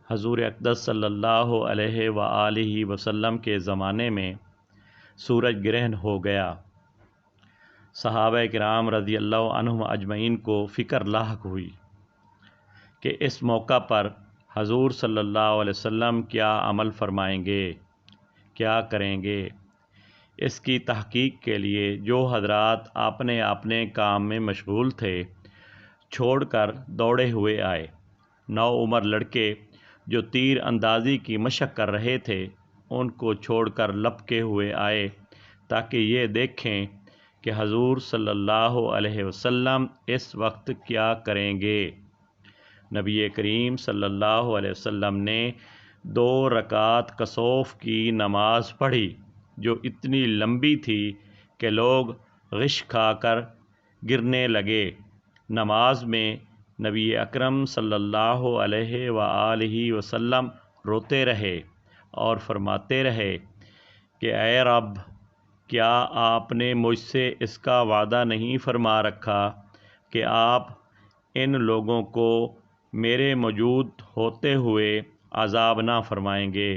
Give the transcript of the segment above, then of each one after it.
حضور اقدس صلی اللہ علیہ وآلہ وسلم کے زمانے میں سورج گرہن ہو گیا۔ صحابہ کرام رضی اللہ عنہم اجمعین کو فکر لاحق ہوئی کہ اس موقع پر حضور صلی اللہ علیہ وسلم کیا عمل فرمائیں گے، کیا کریں گے۔ اس کی تحقیق کے لیے جو حضرات اپنے کام میں مشغول تھے چھوڑ کر دوڑے ہوئے آئے۔ نوعمر لڑکے جو تیر اندازی کی مشق کر رہے تھے ان کو چھوڑ کر لپکے ہوئے آئے تاکہ یہ دیکھیں کہ حضور صلی اللہ علیہ وسلم اس وقت کیا کریں گے۔ نبی کریم صلی اللہ علیہ وسلم نے 2 رکعت کسوف کی نماز پڑھی جو اتنی لمبی تھی کہ لوگ غش کھا کر گرنے لگے۔ نماز میں نبی اکرم صلی اللہ علیہ وآلہ وسلم روتے رہے اور فرماتے رہے کہ اے رب، کیا آپ نے مجھ سے اس کا وعدہ نہیں فرما رکھا کہ آپ ان لوگوں کو میرے موجود ہوتے ہوئے عذاب نہ فرمائیں گے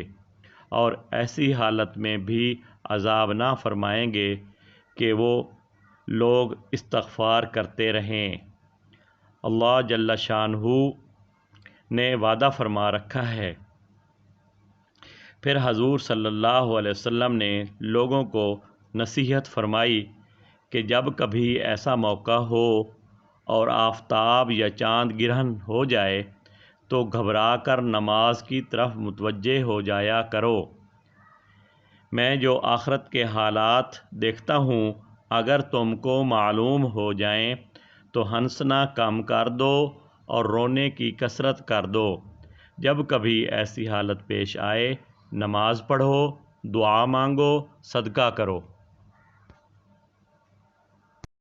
اور ایسی حالت میں بھی عذاب نہ فرمائیں گے کہ وہ لوگ استغفار کرتے رہیں۔ اللہ جل شانہ نے وعدہ فرما رکھا ہے۔ پھر حضور صلی اللہ علیہ وسلم نے لوگوں کو نصیحت فرمائی کہ جب کبھی ایسا موقع ہو اور آفتاب یا چاند گرہن ہو جائے تو گھبرا کر نماز کی طرف متوجہ ہو جایا کرو۔ میں جو آخرت کے حالات دیکھتا ہوں اگر تم کو معلوم ہو جائیں تو ہنسنا کم کر دو اور رونے کی کثرت کر دو۔ جب کبھی ایسی حالت پیش آئے نماز پڑھو، دعا مانگو، صدقہ کرو۔